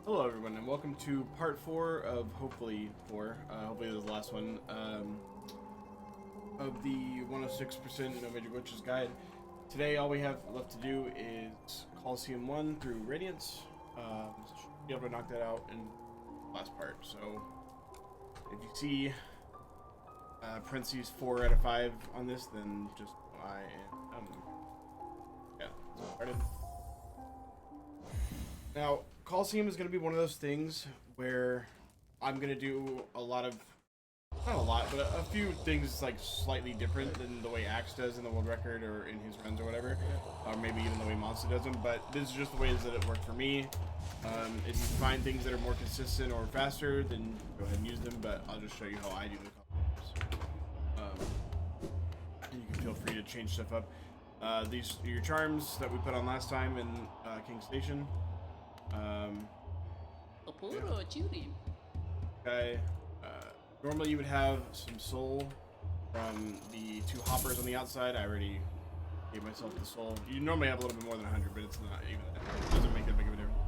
Hello everyone and welcome to part 4 of hopefully this is the last one of the 106% No Major Glitches guide. Today all we have left to do is Colosseum 1 through Radiance. Should be able to knock that out in the last part. So if you see parentheses 4 out of 5 on this, then just I am started. Now, Colosseum is going to be one of those things where I'm going to do not a lot, but a few things like slightly different than the way Axe does in the world record or in his runs or whatever, or maybe even the way Monster does them, but this is just the ways that it worked for me. If you find things that are more consistent or faster, then go ahead and use them, but I'll just show you how I do the Colosseum. And you can feel free to change stuff up. These are your charms that we put on last time in King Station. Okay. Normally you would have some soul from the 2 hoppers on the outside. I already gave myself the soul. You normally have a little bit more than 100, but it's not even that. It doesn't make that big of a difference.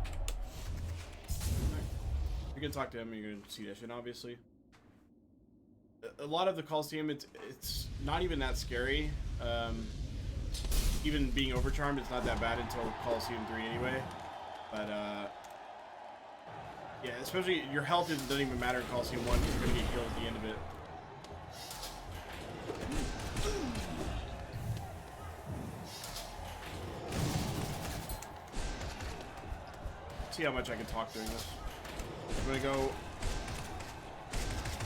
You can talk to him, you're gonna see that shit, obviously. A lot of the Colosseum, it's not even that scary. Even being overcharmed, it's not that bad until Colosseum 3 anyway. But, yeah, especially your health doesn't even matter in Colosseum 1 because you're going to get healed at the end of it. See how much I can talk during this. I'm going to go...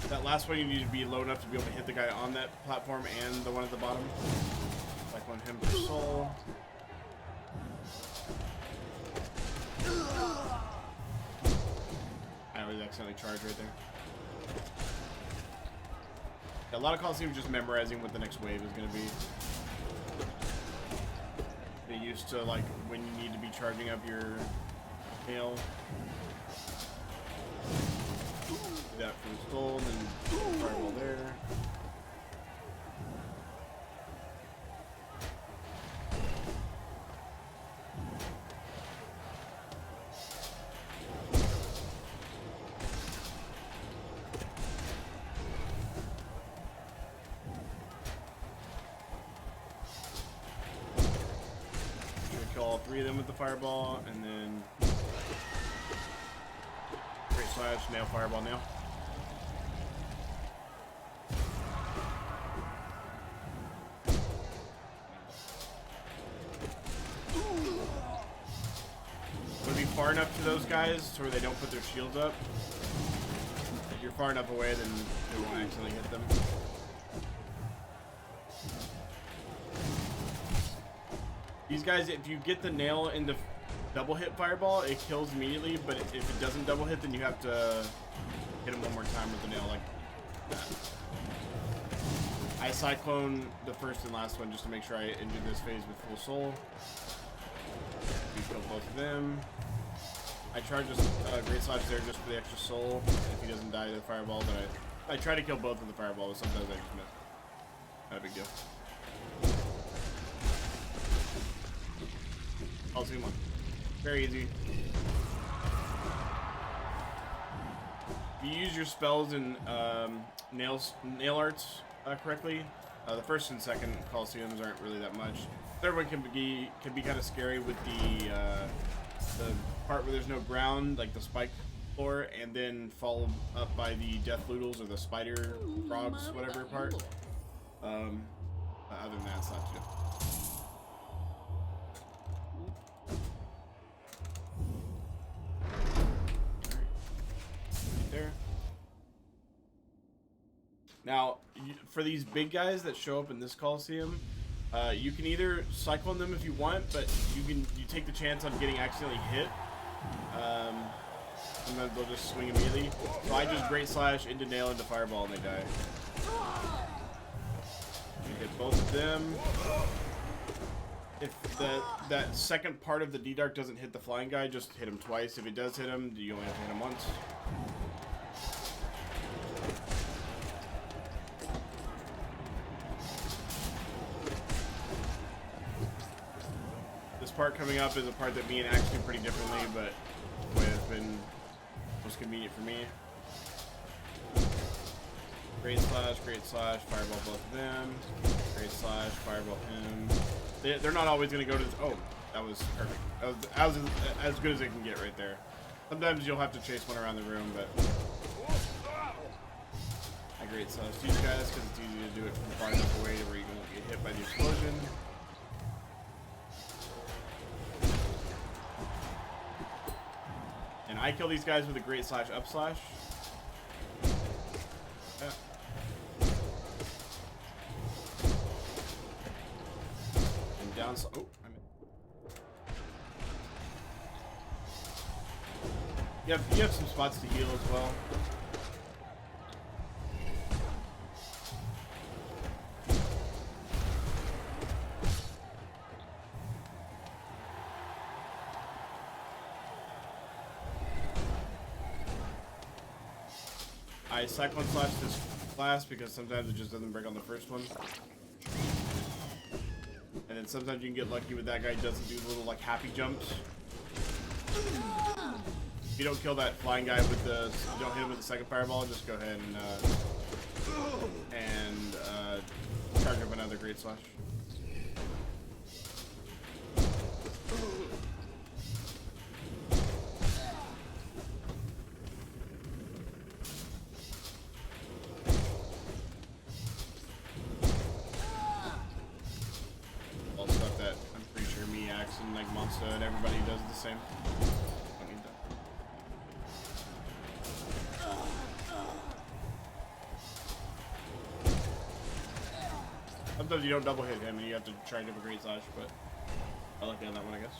That last one you need to be low enough to be able to hit the guy on that platform and the one at the bottom. Like on him for soul. I was accidentally charged right there. Yeah, a lot of Colosseum is just memorizing what the next wave is going to be. Get used to like when you need to be charging up your nail. Do that for the soul, and then fireball there. Kill all 3 of them with the fireball, and then great slash, nail, fireball, nail. Would be far enough to those guys so where they don't put their shields up. If you're far enough away, then they won't accidentally hit them. These guys, if you get the nail into double hit fireball, it kills immediately, but if it doesn't double hit, then you have to hit him one more time with the nail like that. I cyclone the first and last one just to make sure I ended this phase with full soul. We kill both of them. I charge a great slash there just for the extra soul if he doesn't die to the fireball, but I try to kill both with the fireball, but sometimes I just miss. Not a big deal. I'll zoom on. Very easy. If you use your spells and nail arts correctly, the first and second Colosseums aren't really that much. Third one can be kind of scary with the part where there's no ground, like the spike floor, and then followed up by the death loodles or the spider frogs, whatever part. Other than that, it's not too. There. Now, for these big guys that show up in this Colosseum, you can either cyclone them if you want, but you take the chance on getting accidentally hit. And then they'll just swing immediately. So I just great slash into nail into fireball and they die. You hit both of them. If that second part of the D-Dark doesn't hit the flying guy, just hit him twice. If it does hit him, you only have to hit him once. This part coming up is a part that me and Axe do pretty differently, but the way it's been Most convenient for me. Great slash, fireball both of them. Great slash, fireball him. They're not always going to go to this. Oh, that was perfect. That was as good as it can get right there. Sometimes you'll have to chase one around the room, but I great slash these guys because it's easy to do it from far enough away to where you won't get hit by the explosion. And I kill these guys with a great slash up slash. Yeah. And down. Oh, you have some spots to heal as well. I cyclone slash this class because sometimes it just doesn't break on the first one. And then sometimes you can get lucky with that guy doesn't do little like happy jumps. If you don't kill that flying guy with the, you don't hit him with the second fireball, just go ahead and charge up another great slash. All stuff that I'm pretty sure me, Axe, and like Monster and everybody does the same. Don't need that. Sometimes you don't double hit him and you have to try and do a great slash, but I like on that one, I guess.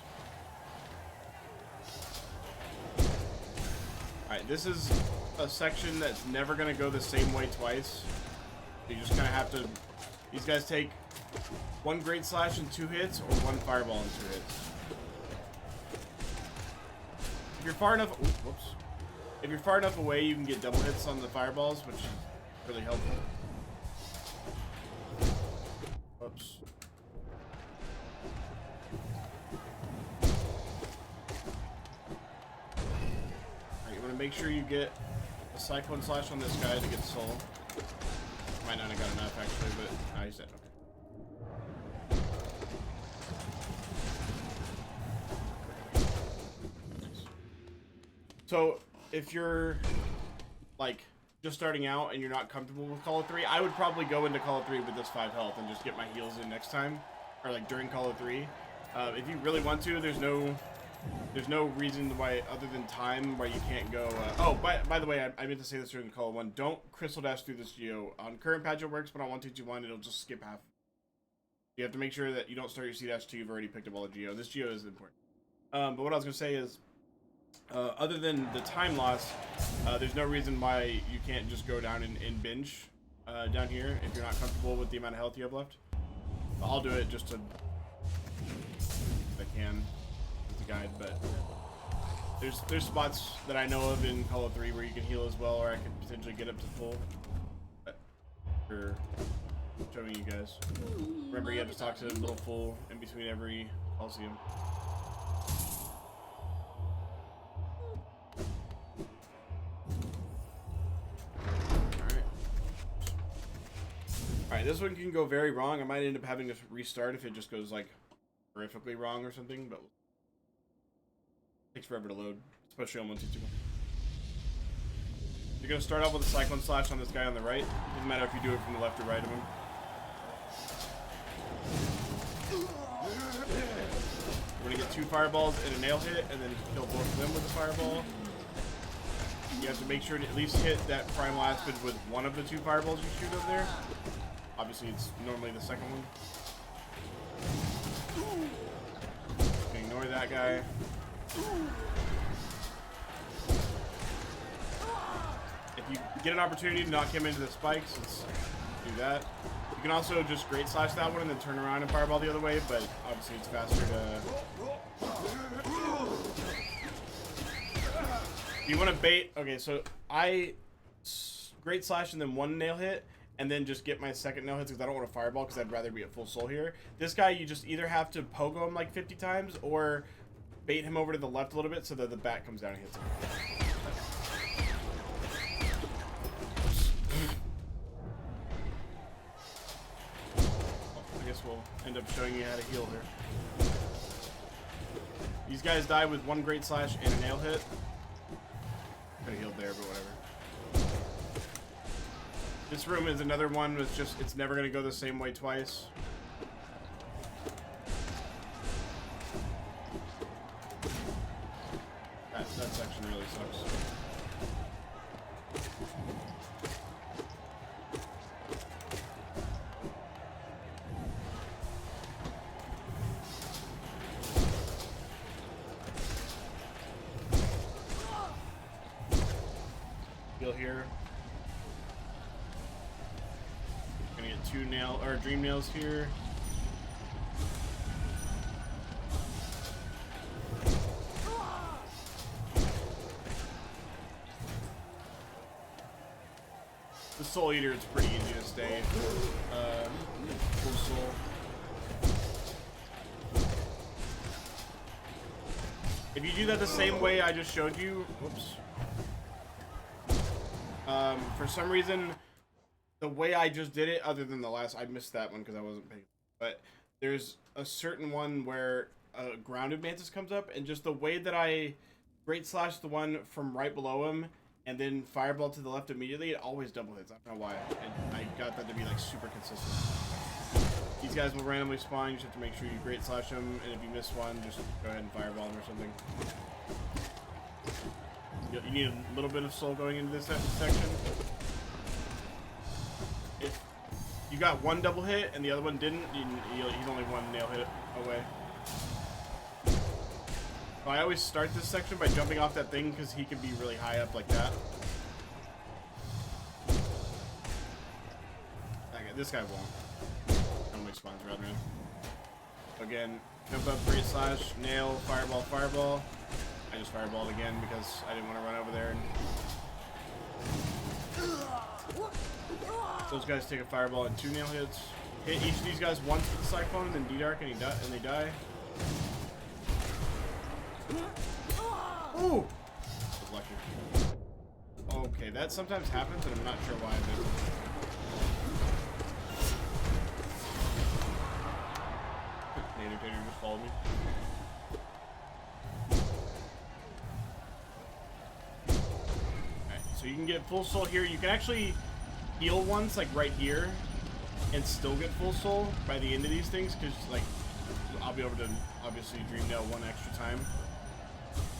Alright, this is a section that's never going to go the same way twice. You just kind of have to... These guys take one great slash in 2 hits or one fireball in 2 hits. If you're far enough... Ooh, whoops. If you're far enough away, you can get double hits on the fireballs, which is really helpful. Oops. Alright, you want to make sure you get a cyclone slash on this guy to get soul. Might not have got enough actually, but he's dead. Okay. So if you're like just starting out and you're not comfortable with Colo 3, I would probably go into Colo 3 with this 5 health and just get my heals in next time, or like during Colo 3. If you really want to, there's no reason why other than time why you can't go. Oh, by the way, I meant to say this during Colo 1. Don't crystal dash through this geo. On current patch it works, but on 1.2.1 it'll just skip half. You have to make sure that you don't start your C-dash till you've already picked up all the geo. This geo is important. But what I was gonna say is, other than the time loss, there's no reason why you can't just go down and binge down here if you're not comfortable with the amount of health you have left. I'll do it just to, if I can, with the guide, but there's spots that I know of in Colo 3 where you can heal as well, or I could potentially get up to full. But for showing you guys. Remember, you have to talk to a little full in between every Colosseum. Alright, this one can go very wrong. I might end up having to restart if it just goes like horrifically wrong or something, but it takes forever to load, especially on 1.2.1. You're gonna start off with a cyclone slash on this guy on the right. Doesn't matter if you do it from the left or right of him. We're gonna get 2 fireballs and a nail hit, and then kill both of them with a fireball. You have to make sure to at least hit that primal aspid with one of the 2 fireballs you shoot over there. Obviously, it's normally the second one. Ignore that guy. If you get an opportunity to knock him into the spikes, let's do that. You can also just great slash that one and then turn around and fireball the other way, but obviously it's faster to... You want to bait... Okay, so I great slash and then 1 nail hit, and then just get my second nail hits because I don't want to fireball because I'd rather be at full soul here. This guy, you just either have to pogo him like 50 times or bait him over to the left a little bit so that the bat comes down and hits him. will end up showing you how to heal her. These guys die with 1 Great Slash and a nail hit. Could have healed there, but whatever. This room is another one with just, it's never going to go the same way twice. That section really sucks. Heal here. Gonna get 2 nail or dream nails here. The Soul Eater, it's pretty easy to stay. Full soul. If you do that the same way I just showed you, whoops. For some reason, the way I just did it, other than the last, I missed that one because I wasn't paying. But there's a certain one where a grounded mantis comes up, and just the way that I Great Slash the one from right below him, and then Fireball to the left immediately, it always double hits. I don't know why. And I got that to be like super consistent. These guys will randomly spawn. You just have to make sure you Great Slash them, and if you miss one, just go ahead and Fireball them or something. You need a little bit of soul going into this section. If you got 1 double hit and the other one didn't, he's only 1 nail hit away. So I always start this section by jumping off that thing because he can be really high up like that. Okay, this guy won't. Normally spawns around him. Again, jump up, Great Slash, nail, Fireball, Fireball. I just Fireballed again because I didn't want to run over there. And those guys take a Fireball and 2 nail hits. Hit each of these guys once with the Cyclone, then D-Dark, and they die. Ooh! I was lucky. Okay, that sometimes happens, and I'm not sure why it doesn't. Nader just followed me. Alright, so you can get full soul here. You can actually heal once, like right here, and still get full soul by the end of these things, because like I'll be able to obviously dream nail 1 extra time.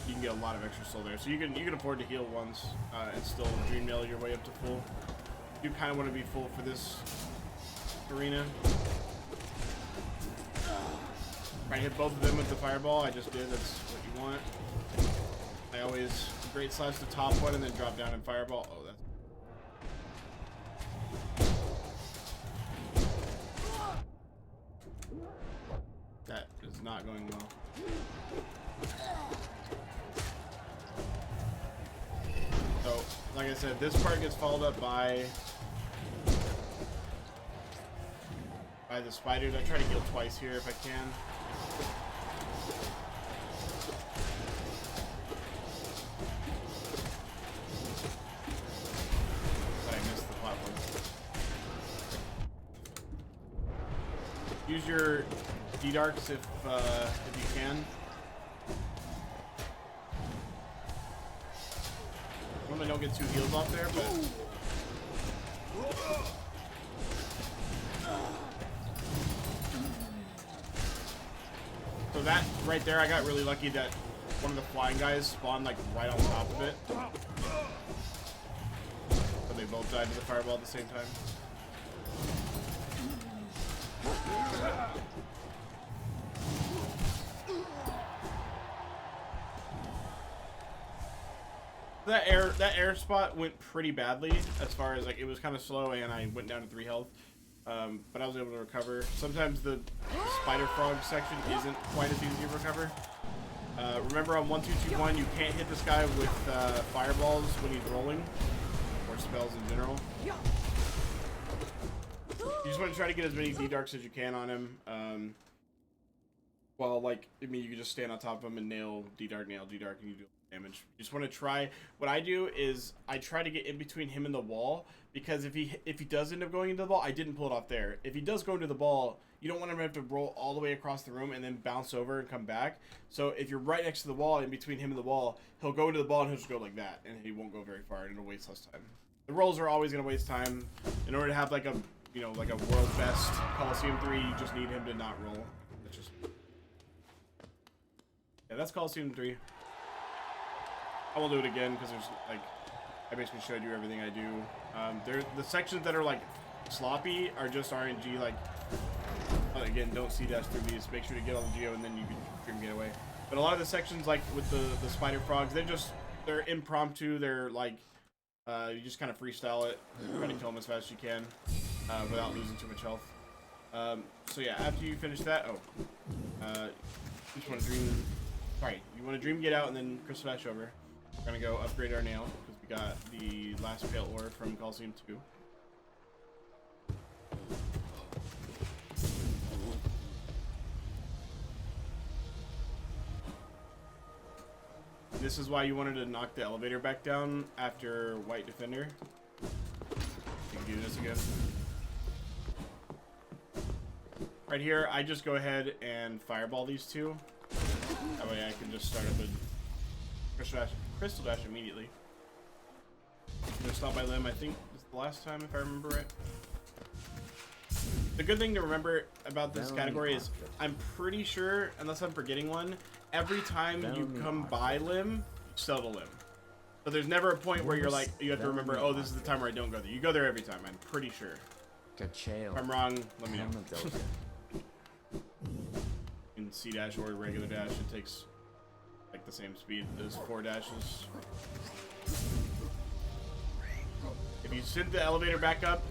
You can get a lot of extra soul there, so you can afford to heal once and still dream nail your way up to full. You kind of want to be full for this arena. Try to hit both of them with the Fireball. I just did. That's what you want. I always Great Slash the top one and then drop down and Fireball. Oh, that is not going well. So, like I said, this part gets followed up by the spiders. I try to heal twice here if I can. But I missed the platform. Use your D-Darks if you can. Normally don't get 2 heals off there, but so that right there, I got really lucky that one of the flying guys spawned like right on top of it, but they both died to the Fireball at the same time. That air spot went pretty badly as far as like it was kind of slow and I went down to 3 health, but I was able to recover. Sometimes the spider frog section isn't quite as easy to recover. Remember on 1-2-2-1 you can't hit this guy with fireballs when he's rolling or spells in general. You just want to try to get as many D-Darks as you can on him. Well, like, I mean, you can just stand on top of him and nail D-Dark, and you do damage. You just want to try. What I do is I try to get in between him and the wall, because if he does end up going into the ball, I didn't pull it off there. If he does go into the ball, you don't want him to have to roll all the way across the room and then bounce over and come back. So if you're right next to the wall, in between him and the wall, he'll go into the ball and he'll just go like that, and he won't go very far, and it'll waste less time. The rolls are always going to waste time. In order to have like a, you know, like a world best Colosseum 3, you just need him to not roll. That's just... Yeah, that's Colosseum 3. I won't do it again because there's like, I basically showed you everything I do. The sections that are like sloppy are just RNG. Like, again, don't C-dash through these. Make sure to get all the geo and then you can get away. But a lot of the sections, like with the spider frogs, they're impromptu. They're like, you just kind of freestyle it, try to kill them as fast as you can without losing too much health. So yeah, after you finish that, you just want to dream. Sorry, you want to dream get out and then crystal dash over. We're gonna go upgrade our nail because we got the last pale ore from Colosseum 2. This is why you wanted to knock the elevator back down after White Defender. You can do this again. Right here, I just go ahead and fireball these two. That way I can just start up a crystal dash immediately. I'm gonna stop by limb. I think this is the last time, if I remember right. The good thing to remember about this category is I'm pretty sure, unless I'm forgetting one, every time you come by limb, you sell the limb. So there's never a point where you're like, you have to remember, oh, this is the time where I don't go there. You go there every time, I'm pretty sure. If I'm wrong, let me know. In C dash or regular dash, it takes like the same speed as 4 dashes. If you send the elevator back up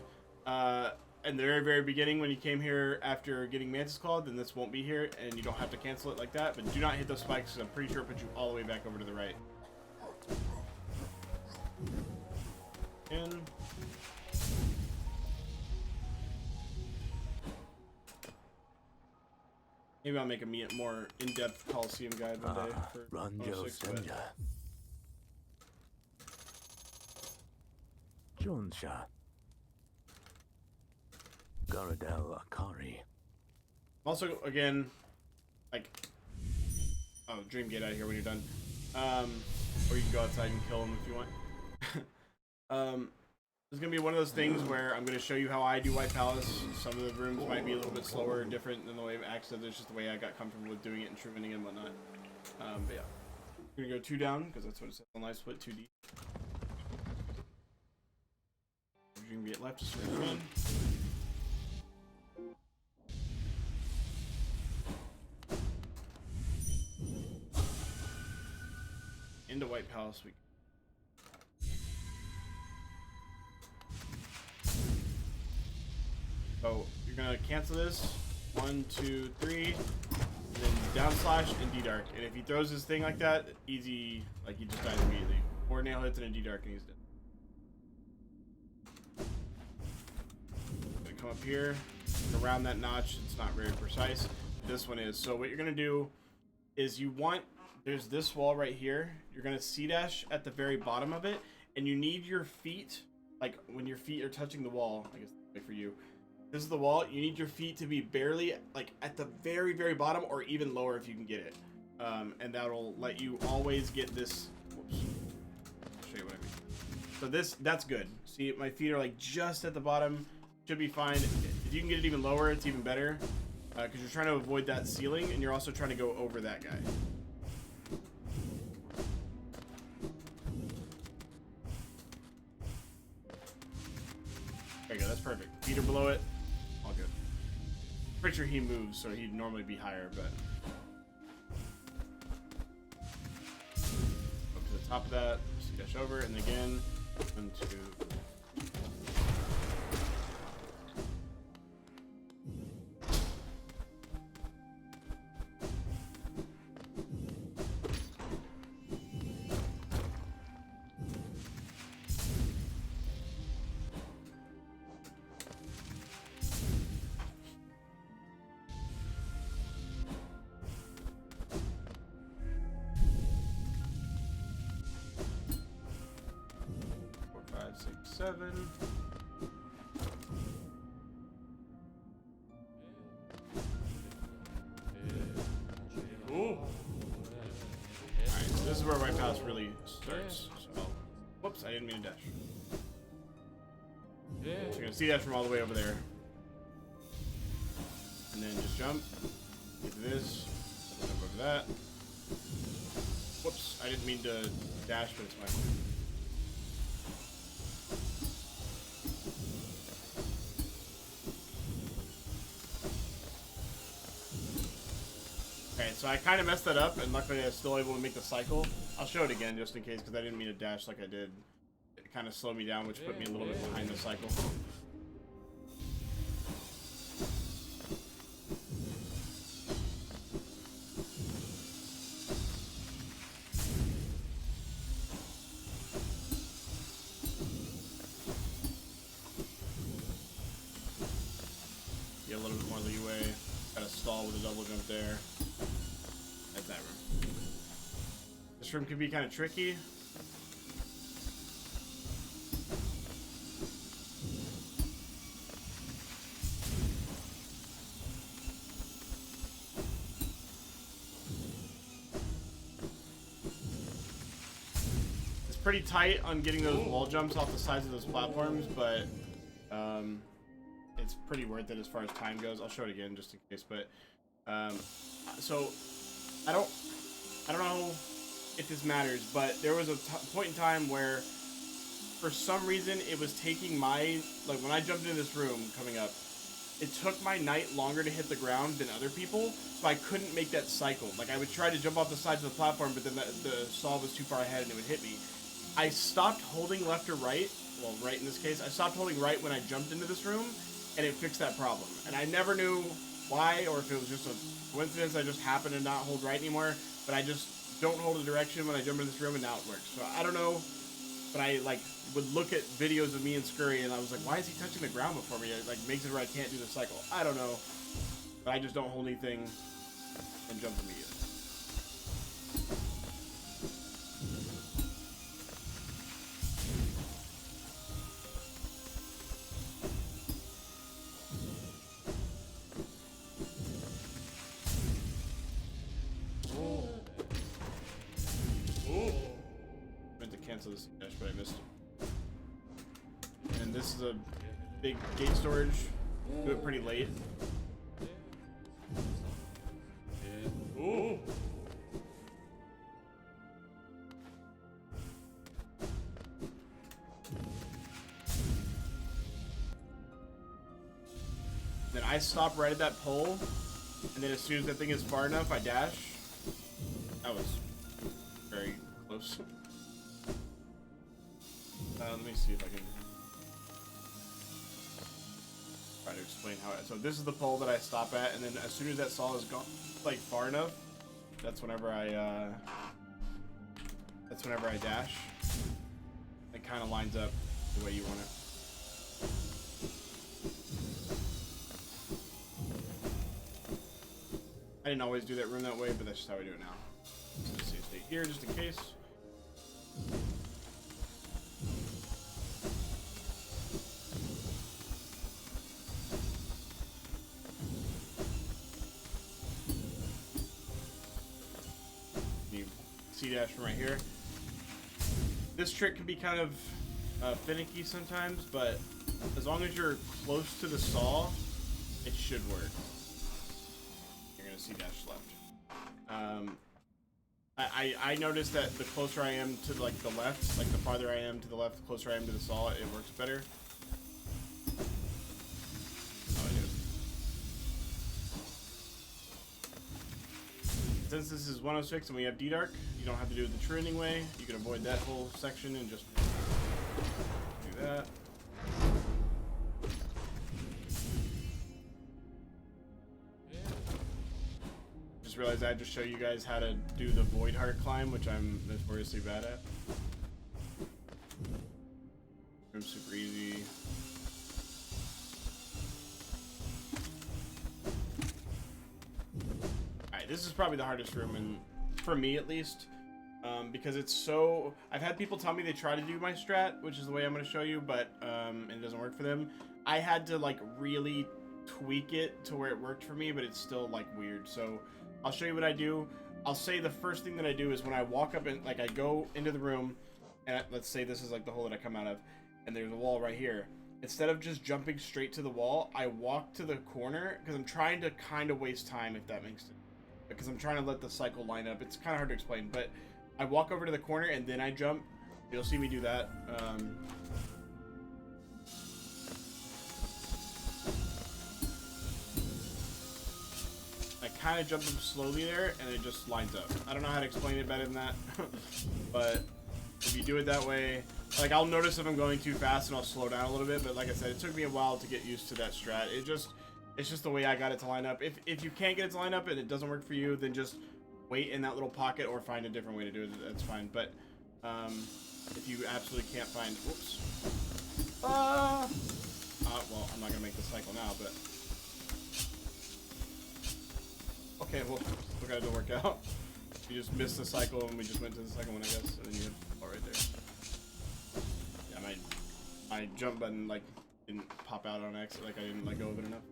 in the very beginning when you came here after getting Mantis Clawed, then this won't be here and you don't have to cancel it like that. But do not hit those spikes because I'm pretty sure it puts you all the way back over to the right. In. Maybe I'll make a more in-depth Colosseum guide one day for Ranjo 06, but... Jonsha. Garadel Akari. Also, again, like... Oh, Dream Gate out of here when you're done. Or you can go outside and kill him if you want. It's gonna be one of those things where I'm gonna show you how I do White Palace. Some of the rooms might be a little bit slower and different than the way Axe does it. It's just the way I got comfortable with doing it and trimming and whatnot. But yeah, we're gonna go 2 down because that's what it says on live split 2D. Dream Gate left, just run. Into White Palace we. So you're gonna cancel this. 1, 2, 3, and then down slash and D-Dark. And if he throws his thing like that, easy, like he just dies immediately. 4 nail hits and a D-Dark and he's dead. Gonna come up here, around that notch. It's not very precise. This one is. So what you're gonna do is there's this wall right here. You're gonna C-dash at the very bottom of it, and you need your feet, like when your feet are touching the wall, I guess for you. This is the wall. You need your feet to be barely like at the very bottom or even lower if you can get it. And that'll let you always get this. Whoops. I'll show you what I mean. So that's good. See, my feet are like just at the bottom. Should be fine. If you can get it even lower, it's even better. Because you're trying to avoid that ceiling and you're also trying to go over that guy. There you go. That's perfect. Feet are below it. All good. Pretty sure he moves, so he'd normally be higher, but up to the top of that, dash over, and again, 1, 2. 7. Ooh. Alright, so this is where my pass really starts. So, whoops, I didn't mean to dash. So you're gonna see that from all the way over there. And then just jump. Get to this. Jump over that. Whoops, I didn't mean to dash, but it's fine. Okay, so I kind of messed that up, and luckily I was still able to make the cycle. I'll show it again just in case, because I didn't mean to dash like I did. It kind of slowed me down, which put me a little bit behind the cycle. Get a little bit more leeway. Got to stall with a double jump there. That's that room. This room can be kind of tricky. It's pretty tight on getting those wall jumps off the sides of those platforms, but it's pretty worth it as far as time goes. I'll show it again just in case, but so I don't know if this matters, but there was a point in time where for some reason it was taking my, like when I jumped into this room coming up, it took my knight longer to hit the ground than other people, so I couldn't make that cycle. Like I would try to jump off the sides of the platform, but then the saw was too far ahead and it would hit me. I stopped holding left or right, well right in this case, I stopped holding right when I jumped into this room, and it fixed that problem. And I never knew why, or if it was just a coincidence I just happened to not hold right anymore, but I just don't hold a direction when I jump in this room and now it works. So I don't know, but I like would look at videos of me and Scurry and I was like, why is he touching the ground before me? It like makes it where I can't do the cycle. I don't know, but I just don't hold anything and jump immediately. This dash, but I missed it. And this is a big gate storage. Do it pretty late. Ooh. Then I stop right at that pole, and then as soon as that thing is far enough, I dash. That was very close. Let me see if I can try to explain how so this is the pole that I stop at, and then as soon as that saw is gone, like far enough, that's whenever I dash. It kind of lines up the way you want it. I didn't always do that room that way, but that's just how I do it now. So just stay here just in case. Dash from right here. This trick can be kind of finicky sometimes, but as long as you're close to the saw, it should work. You're gonna see dash left. I noticed that the closer I am to like the left, like the farther I am to the left, the closer I am to the saw, it works better. Since this is 106 and we have D-Dark, you don't have to do it the true ending way. You can avoid that whole section and just do that. Just realized I had to show you guys how to do the Void Heart climb, which I'm notoriously bad at. Room's super easy. This is probably the hardest room, and for me at least. because it's so... I've had people tell me they try to do my strat, which is the way I'm going to show you, but it doesn't work for them. I had to like really tweak it to where it worked for me, but it's still like weird. So I'll show you what I do. I'll say the first thing that I do is when I walk up and like I go into the room, and let's say this is like the hole that I come out of, and there's a wall right here. Instead of just jumping straight to the wall, I walk to the corner because I'm trying to kind of waste time, if that makes sense. Because I'm trying to let the cycle line up. It's kind of hard to explain, but I walk over to the corner and then I jump. You'll see me do that. I kind of jump them slowly there, and it just lines up. I don't know how to explain it better than that, but if you do it that way, like I'll notice if I'm going too fast and I'll slow down a little bit. But like I said, it took me a while to get used to that strat. It's just the way I got it to line up. If you can't get it to line up and it doesn't work for you, then just wait in that little pocket or find a different way to do it. That's fine. But if you absolutely can't find, whoops. Well, I'm not gonna make the cycle now, but okay. Well, look how it didn't work out. You just missed the cycle, and we just went to the second one, I guess, and then you hit the ball right there. Yeah, my jump button like didn't pop out on accident. Like I didn't let go of it enough.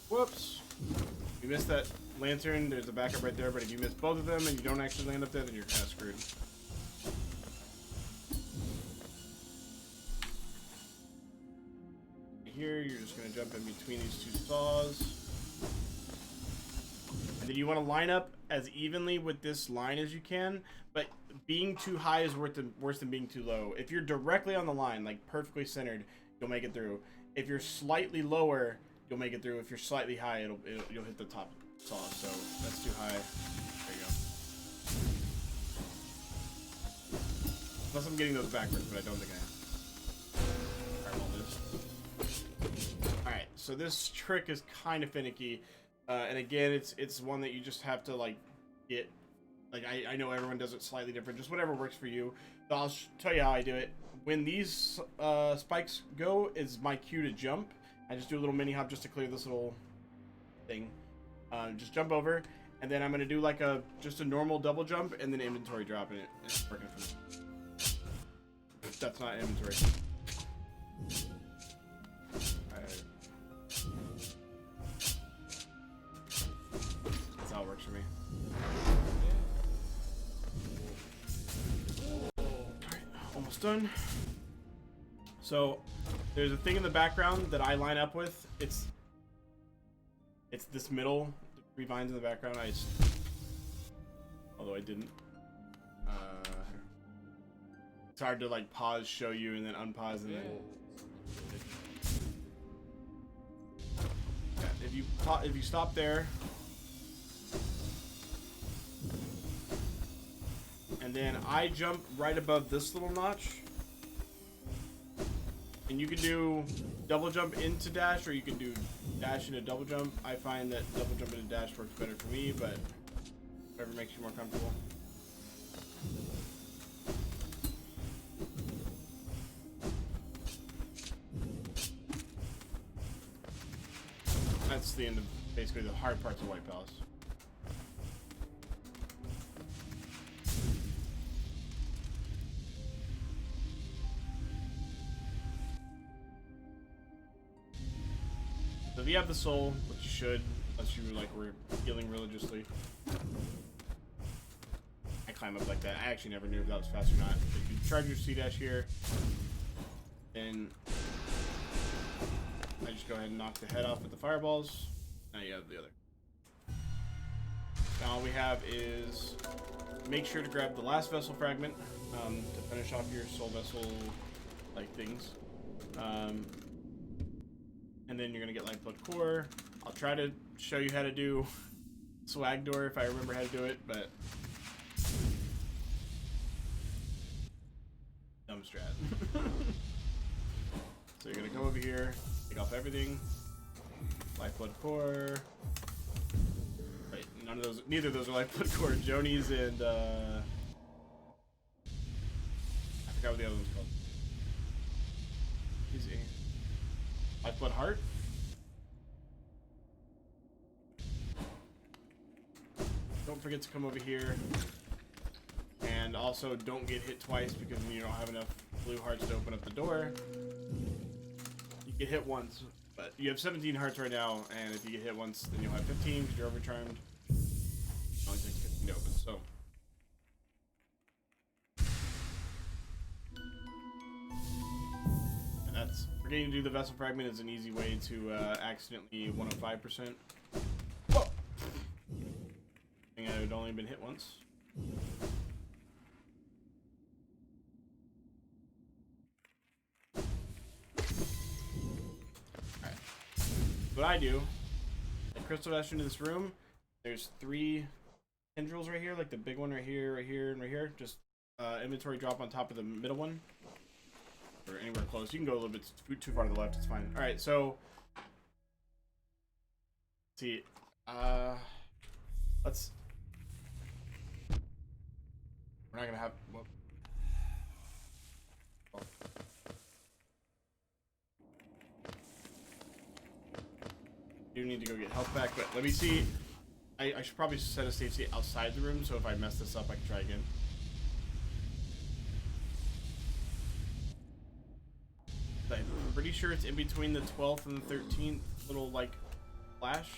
Whoops. You missed that lantern. There's a backup right there, but if you miss both of them and you don't actually land up there, then you're kind of screwed. Here, you're just going to jump in between these two saws. And then you want to line up as evenly with this line as you can, but being too high is worse than being too low. If you're directly on the line, like perfectly centered, you'll make it through. If you're slightly lower, you'll make it through. If you're slightly high, you'll hit the top saw. So that's too high. There you go. Unless I'm getting those backwards, but I don't think I am. Alright, so this trick is kind of finicky. And again, it's one that you just have to like get. Like I know everyone does it slightly different. Just whatever works for you. So I'll tell you how I do it. When these spikes go, is my cue to jump. I just do a little mini hop just to clear this little thing. Just jump over, and then I'm gonna do like just a normal double jump, and then inventory drop, and it's working for me. That's not inventory. Alright. That's how it works for me. Alright, almost done. So there's a thing in the background that I line up with. It's this middle, the 3 vines in the background. Although I didn't. It's hard to like pause, show you, and then unpause, and then. Yeah, if you stop there, and then I jump right above this little notch. And you can do double jump into dash, or you can do dash into double jump. I find that double jump into dash works better for me, but whatever makes you more comfortable. That's the end of basically the hard parts of White Palace. So if you have the soul, which you should, unless you like were healing religiously. I climb up like that. I actually never knew if that was fast or not. If you charge your C-dash here, then I just go ahead and knock the head off with the fireballs. Now you have the other. Now all we have is make sure to grab the last vessel fragment to finish off your soul vessel like things. And then you're gonna get Lifeblood Core. I'll try to show you how to do Swag Door if I remember how to do it, but dumb strat. So you're gonna come over here, take off everything, Lifeblood Core. Wait, neither of those are Lifeblood Core. Joni's and I forgot what the other one's called. He's Lifeblood heart. Don't forget to come over here. And also don't get hit twice because you don't have enough blue hearts to open up the door. You get hit once, but you have 17 hearts right now, and if you get hit once, then you'll have 15 because you're overcharmed. It only takes 15 to open, so. And that's, forgetting to do the Vessel Fragment is an easy way to accidentally 105%. Whoa! I think I had only been hit once. What I do, I crystal dash into this room. There's 3 tendrils right here, like the big one right here, right here, and right here. Just inventory drop on top of the middle one, or anywhere close. You can go a little bit too far to the left. It's fine. All right, so let's see. Let's. We're not gonna have. Well, do need to go get health back, but let me see. I should probably set a save state outside the room, so if I mess this up, I can try again. I'm pretty sure it's in between the 12th and the 13th little, like, flash.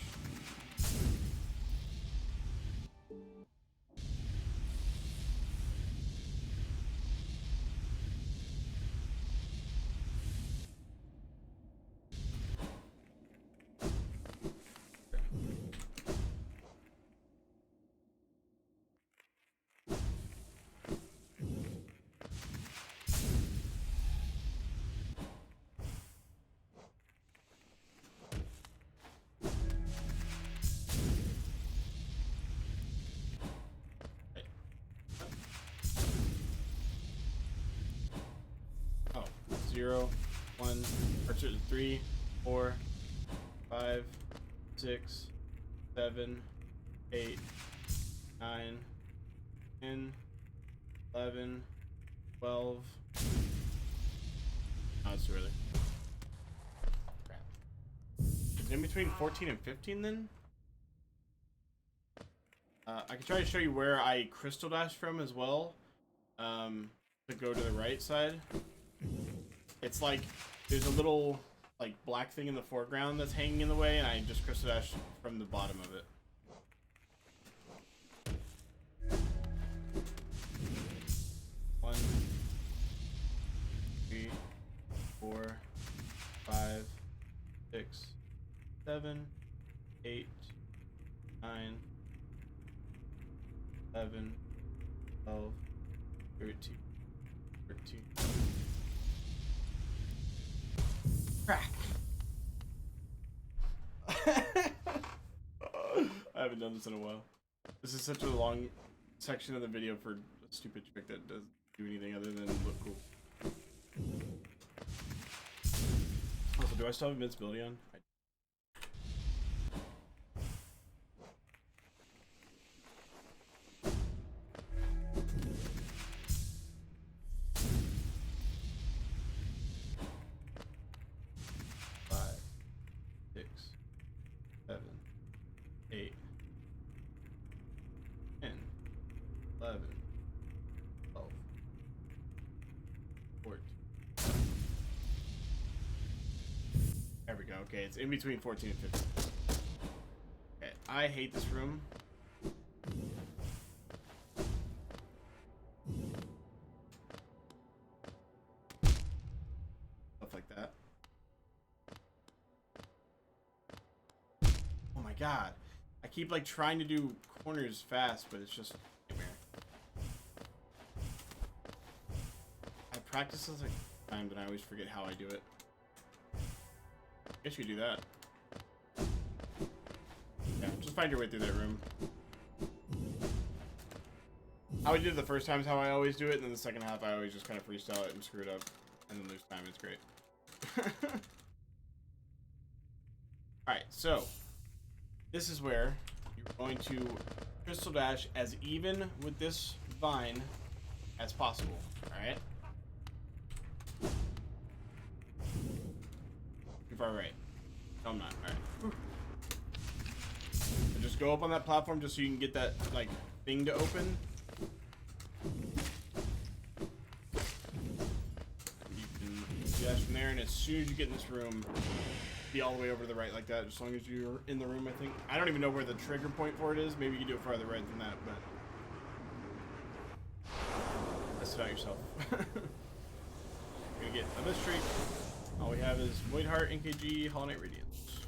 Oh, 0, 1, or 2, 3, 4, 5, 6, 7, 8, 9, 10, 11, 12. Oh, it's too early. Crap. Is it in between 14 and 15 then? I can try to show you where I crystal dash from as well. To go to the right side. It's like there's a little like black thing in the foreground that's hanging in the way, and I just crystal dash from the bottom of it. One, 3, 4, 5, 6, 7, 8, 9, 11, 12, 13, 13. Crack. I haven't done this in a while. This is such a long section of the video for a stupid trick that doesn't do anything other than look cool. Also, do I still have invincibility on? 11, 12, 14. There we go. Okay, it's in between 14 and 15. Okay, I hate this room. Stuff like that. Oh my god. I keep like trying to do corners fast, but it's just I practice this like times and I always forget how I do it. I guess you do that. Yeah, just find your way through that room. How I did it the first time is how I always do it, and then the second half I always just kind of freestyle it and screw it up, and then lose time. It's great. Alright, so this is where you're going to crystal dash as even with this vine as possible. Alright? Too far right. No, I'm not. Alright. Just go up on that platform just so you can get that, like, thing to open. You can dash from there, and as soon as you get in this room, be all the way over to the right like that, as long as you're in the room, I think. I don't even know where the trigger point for it is. Maybe you can do it farther right than that, but test it out yourself. We're gonna get a mystery. All we have is Void Heart, NKG, Hollow Knight, Radiance.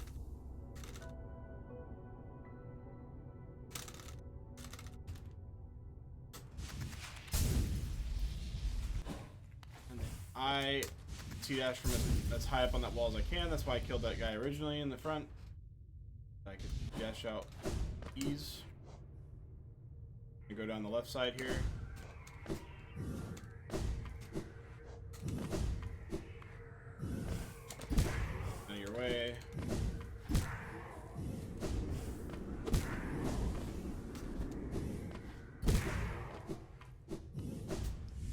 And then I T-dash from as high up on that wall as I can. That's why I killed that guy originally in the front. I could dash out ease. You go down the left side here. Out of your way.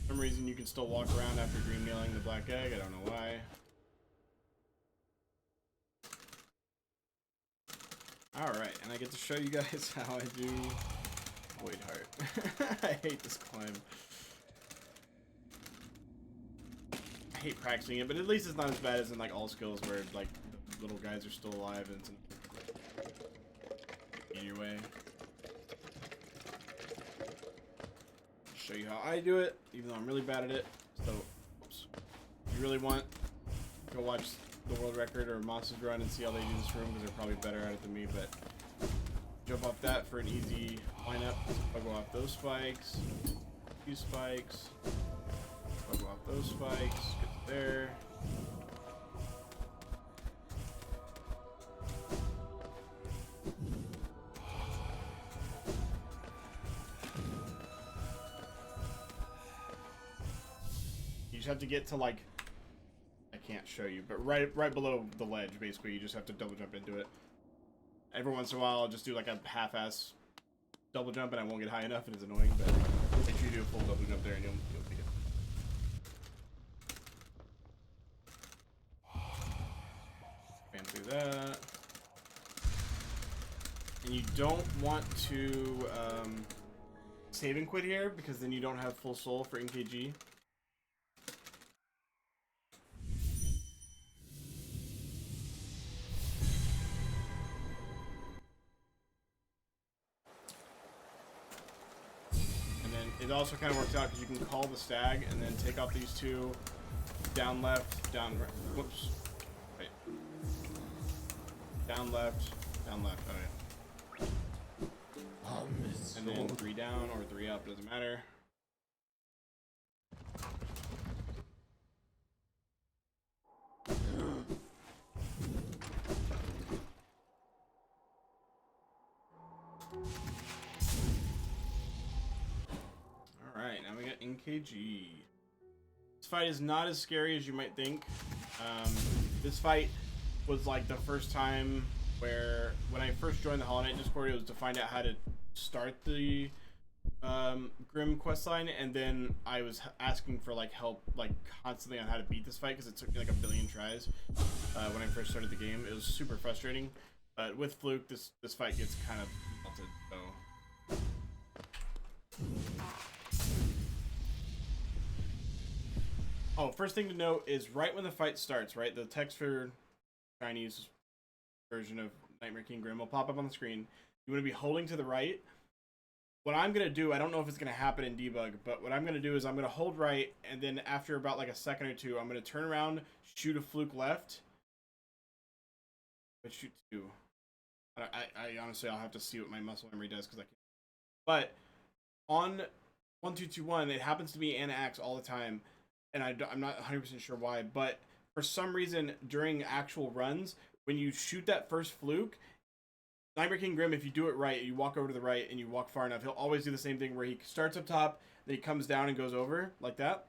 For some reason you can still walk around after green nailing the black egg. I don't know why. Alright, and I get to show you guys how I do Void Heart. I hate this climb. I hate practicing it, but at least it's not as bad as in like all skills where like the little guys are still alive and it's in your way. I'll show you how I do it, even though I'm really bad at it. So, oops. If you really want, go watch the world record or Monsters Run and see how they do this room because they're probably better at it than me, but jump off that for an easy lineup. I'll go off those spikes, 2 spikes, I'll go off those spikes, get to there. You just have to get to like, I can't show you, but right below the ledge, basically, you just have to double jump into it. Every once in a while, I'll just do like a half-ass double jump, and I won't get high enough, and it's annoying, but make sure you do a full double jump there, and you'll take it. Spam through that. And you don't want to save and quit here, because then you don't have full soul for NKG. It also kind of works out because you can call the stag and then take out these 2 down left, down right. Whoops. Wait. Down left, oh yeah. And then 3 down or 3 up, doesn't matter. Alright, now we got NKG. This fight is not as scary as you might think. This fight was like the first time where, when I first joined the Hollow Knight Discord, it was to find out how to start the Grim questline, and then I was asking for like help like constantly on how to beat this fight because it took me like a billion tries when I first started the game. It was super frustrating, but with Fluke, this fight gets kind of melted, so... Oh, first thing to note is right when the fight starts, right, the text for Chinese version of Nightmare King Grim will pop up on the screen. You want to be holding to the right. What I'm going to do, I don't know if it's going to happen in debug, but what I'm going to do is I'm going to hold right, and then after about like a second or 2, I'm going to turn around, shoot a Fluke left. But shoot 2. I honestly, I'll have to see what my muscle memory does because I can't. But on 1221, it happens to be Anna Axe all the time, and I'm not 100% sure why, but for some reason during actual runs, when you shoot that first Fluke, Nightmare King Grim, if you do it right, you walk over to the right and you walk far enough, he'll always do the same thing where he starts up top, then he comes down and goes over like that.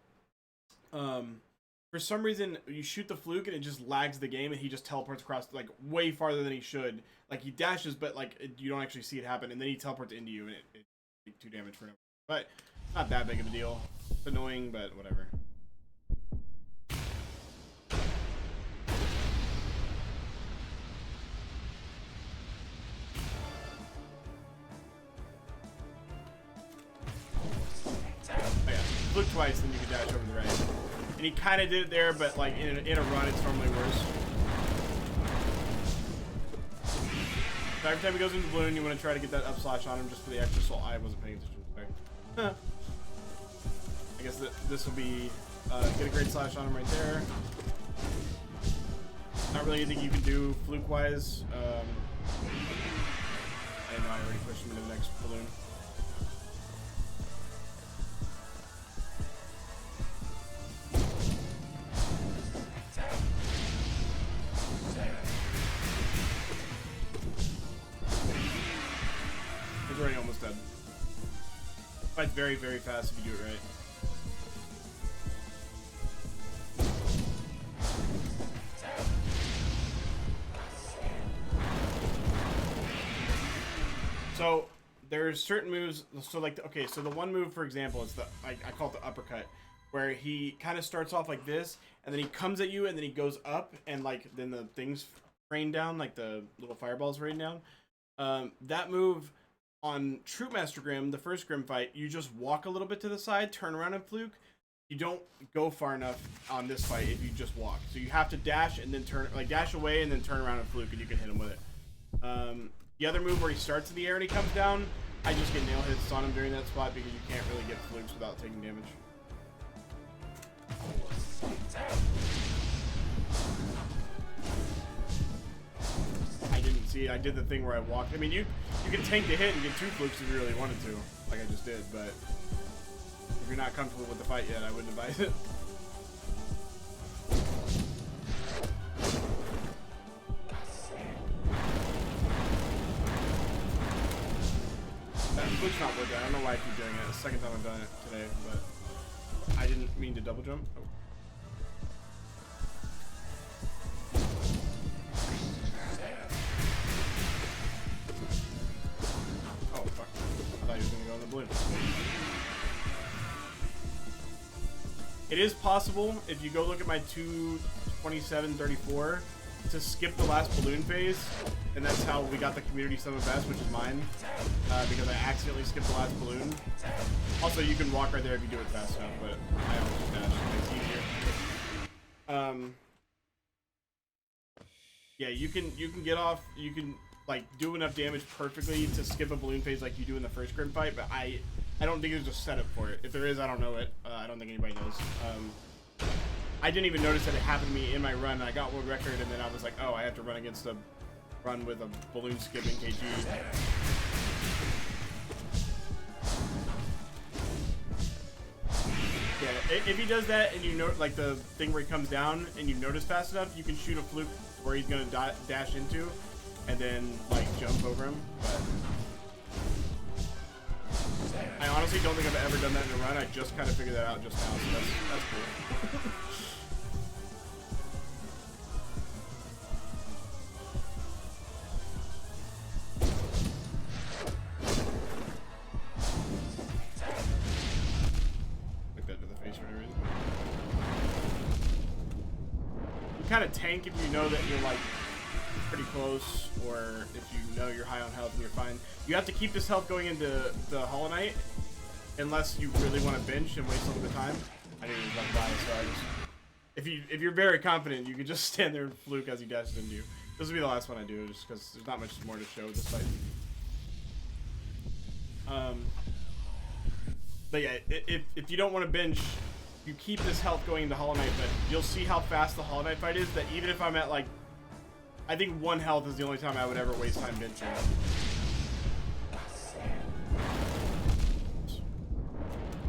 For some reason, you shoot the Fluke and it just lags the game, and he just teleports across like way farther than he should. Like he dashes, but like you don't actually see it happen, and then he teleports into you, and it takes 2 damage for no. But not that big of a deal. It's annoying, but whatever. twice, then you can dash over the right. And he kind of did it there, but like in a run, it's normally worse. So every time he goes into balloon, you want to try to get that up slash on him just for the extra soul. I wasn't paying attention. Sorry. I guess that this will be get a great slash on him right there. Not really anything you can do fluke-wise. I know I already pushed him into the next balloon. He's already almost dead. Fight's very, very fast if you do it right. So there's certain moves. So like, okay, so the one move, for example, is the I call it the uppercut, where he kind of starts off like this, and then he comes at you, and then he goes up, and like then the things rain down, like the little fireballs rain down. That move on Troop Master Grim, the first Grim fight, you just walk a little bit to the side, turn around and fluke. You don't go far enough on this fight if you just walk. So you have to dash and then turn, like dash away and then turn around and fluke, and you can hit him with it. The other move where he starts in the air and he comes down, I just get nail hits on him during that spot because you can't really get flukes without taking damage. I didn't see it. I did the thing where I walked. I mean, you can tank the hit and get 2 flukes if you really wanted to, like I just did, but if you're not comfortable with the fight yet, I wouldn't advise it. That fluke's not working. I don't know why I keep doing it. It's the second time I've done it today, but I didn't mean to double jump. Oh. Oh, fuck. I thought he was going to go in the balloon. It is possible, if you go look at my 227.34, to skip the last balloon phase, and that's how we got the community summon best, which is mine, because I accidentally skipped the last balloon. Also, you can walk right there if you do it fast enough, but I always just dash. It's easier. Yeah, you can get off. You can like do enough damage perfectly to skip a balloon phase like you do in the first grim fight, but I don't think there's a setup for it. If there is, I don't know it. I don't think anybody knows. I didn't even notice that it happened to me in my run. I got world record, and then I was like, oh, I have to run against a run with a balloon skipping KG. Yeah, if he does that, and you know, like the thing where he comes down, and you notice fast enough, you can shoot a fluke where he's gonna dash into, and then like jump over him. But I honestly don't think I've ever done that in a run. I just kind of figured that out just now, so that's cool. Like that to the face for no reason. You kind of tank if you know that you're like pretty close, or if you know you're high on health and you're fine. You have to keep this health going into the Hollow Knight, unless you really want to bench and waste a little bit of time. I didn't even run by, so I just... If you're very confident, you can just stand there and fluke as he dashes into you. This will be the last one I do, just because there's not much more to show with this fight. But yeah, if you don't want to bench, you keep this health going into Hollow Knight, but you'll see how fast the Hollow Knight fight is, that even if I'm at like... I think 1 health is the only time I would ever waste time benching.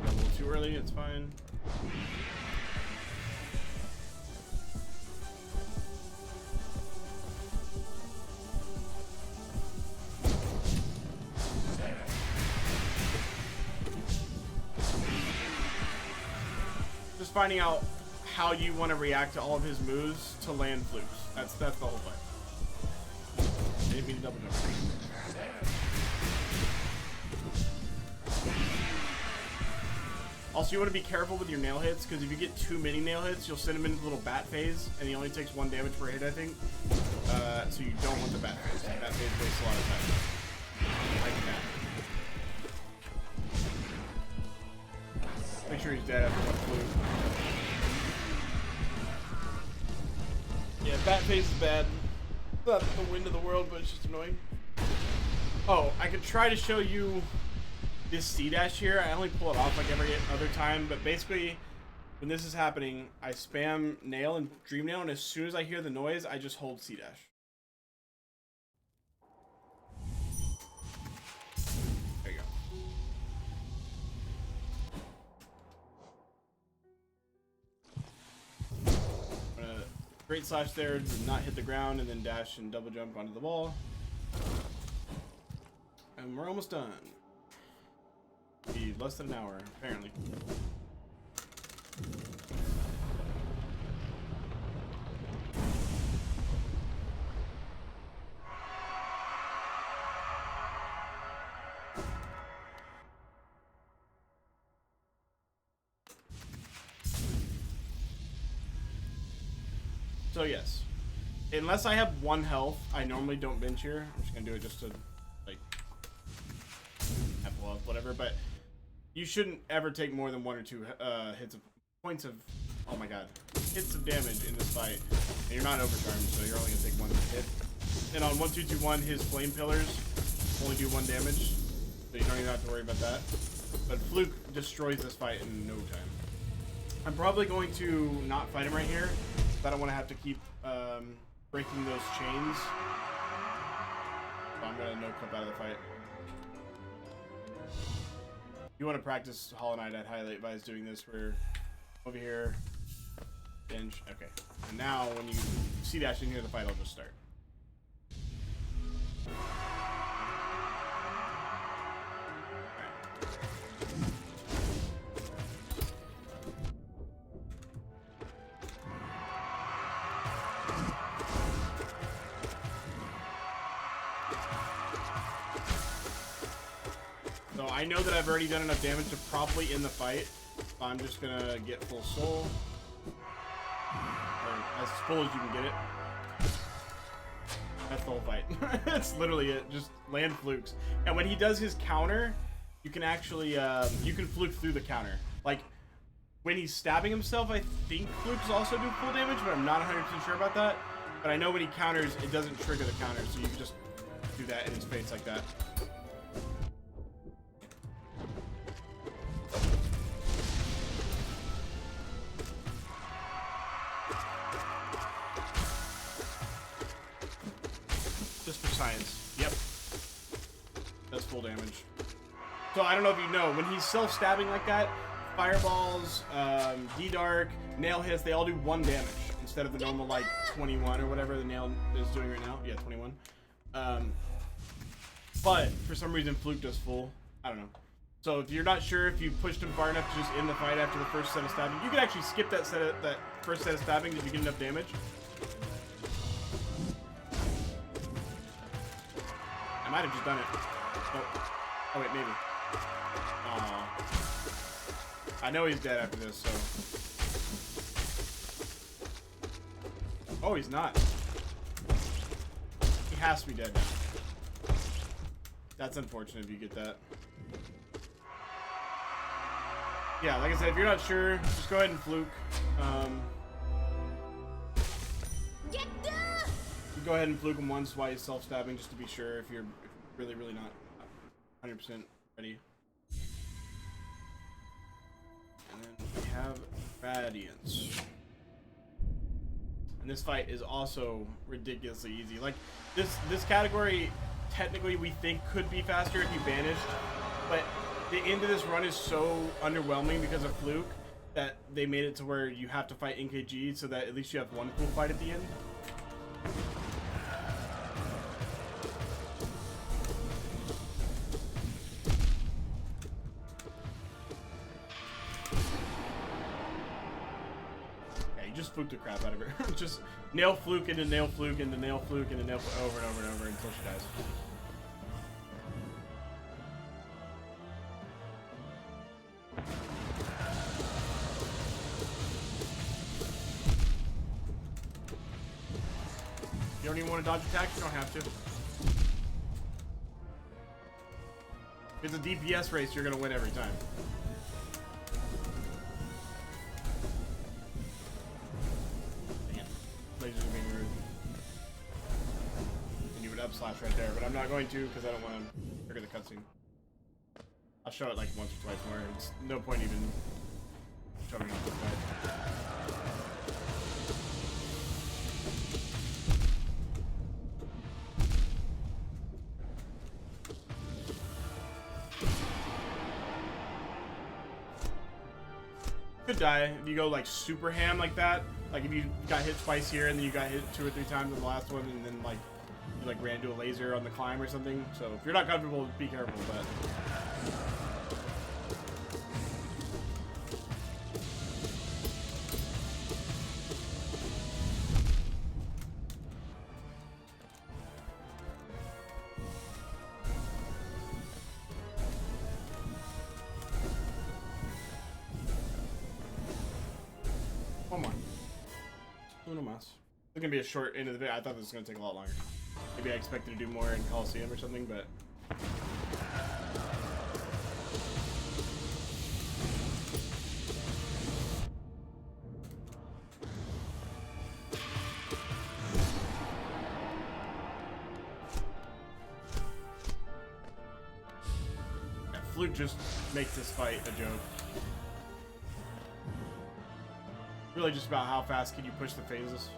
A little too early, it's fine. Just finding out how you want to react to all of his moves to land flukes. That's the whole fight. I didn't mean to double jump. Also, you want to be careful with your nail hits, because if you get too many nail hits, you'll send him into the little bat phase, and he only takes 1 damage per hit, I think. So you don't want the bat phase. The bat phase wastes a lot of time. Like that. Make sure he's dead after one fluke. Yeah, bat phase is bad. Not the wind of the world, but it's just annoying. Oh, I could try to show you this C dash here. I only pull it off like every other time, but basically, when this is happening, I spam nail and dream nail, and as soon as I hear the noise, I just hold C dash. There you go. I'm gonna great slash there, to not hit the ground, and then dash and double jump onto the wall. And we're almost done. Be less than an hour, apparently. So yes, unless I have 1 health, I normally don't bench here. I'm just gonna do it just to like apple up, whatever. But you shouldn't ever take more than 1 or 2 hits of points of, oh my god, hits of damage in this fight. And you're not overcharged, so you're only gonna take 1 hit. And on 1, 2, 2, 1, his flame pillars only do 1 damage, so you don't even have to worry about that. But Fluke destroys this fight in no time. I'm probably going to not fight him right here. I don't want to have to keep breaking those chains. So I'm gonna no clip out of the fight. If you want to practice Hollow Knight, I'd highly advise doing this. Where over here, binge. Okay, and now when you see dash in here, the fight will just start. I know that I've already done enough damage to probably end the fight, so I'm just gonna get full soul. Or as full as you can get it. That's the whole fight. That's literally it. Just land flukes. And when he does his counter, you can actually, you can fluke through the counter. Like, when he's stabbing himself, I think flukes also do full damage, but I'm not 100% sure about that. But I know when he counters, it doesn't trigger the counter, so you can just do that in his face like that. Science. Yep. That's full damage. So I don't know if you know, when he's self-stabbing like that, fireballs, D-Dark, nail hits, they all do 1 damage instead of the normal like 21 or whatever the nail is doing right now. Yeah, 21. But for some reason Fluke does full. I don't know. So if you're not sure if you pushed him far enough to just end the fight after the first set of stabbing, you can actually skip that first set of stabbing if you get enough damage. I might have just done it. Oh wait, maybe. I know he's dead after this, so. Oh, he's not. He has to be dead now. That's unfortunate if you get that. Yeah, like I said, if you're not sure, just go ahead and fluke. Go ahead and fluke him once while he's self-stabbing, just to be sure if you're really, really not 100% ready. And then we have Radiance. And this fight is also ridiculously easy. Like, this category, technically we think could be faster if you banished, but the end of this run is so underwhelming because of Fluke that they made it to where you have to fight NKG so that at least you have 1 cool fight at the end. Just fluke the crap out of her. Just nail fluke into nail fluke into nail fluke into nail fluke over and over and over until she dies. You don't even want to dodge attacks, you don't have to. If it's a DPS race, you're gonna win every time. slash right there, but I'm not going to because I don't want to trigger the cutscene. I'll show it like once or twice more. It's no point even showing it this way. Could die if you go like super ham like that. Like if you got hit twice here and then you got hit 2 or 3 times on the last one, and then like you like ran into a laser on the climb or something. So if you're not comfortable, be careful. But come on. Uno mas. It's gonna be a short end of the video. I thought this was gonna take a lot longer. Maybe I expected to do more in Colosseum or something, but that flute just makes this fight a joke. Really just about how fast can you push the phases.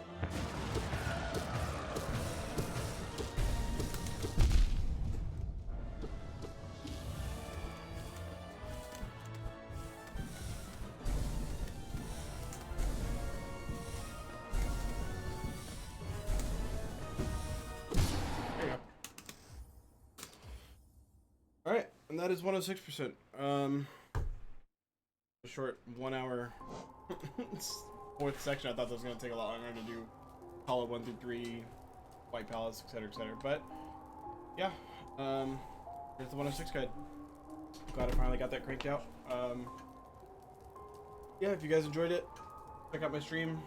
There you go. Alright, and that is 106%. A short 1 hour 4th section. I thought that was going to take a lot longer to do Colo 1 through 3, White Palace, etc., etc. But yeah, here's the 106 guide. Glad I finally got that cranked out. Yeah, if you guys enjoyed it, check out my stream,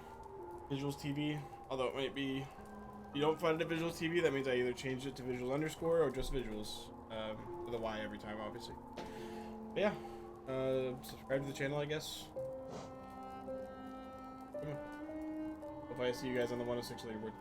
Vysuals TV. Although it might be, if you don't find it at Vysuals TV, that means I either changed it to Vysuals underscore or just Vysuals, with a Y every time, obviously. But yeah, subscribe to the channel, I guess. Hope I see you guys on the 106 leaderboard.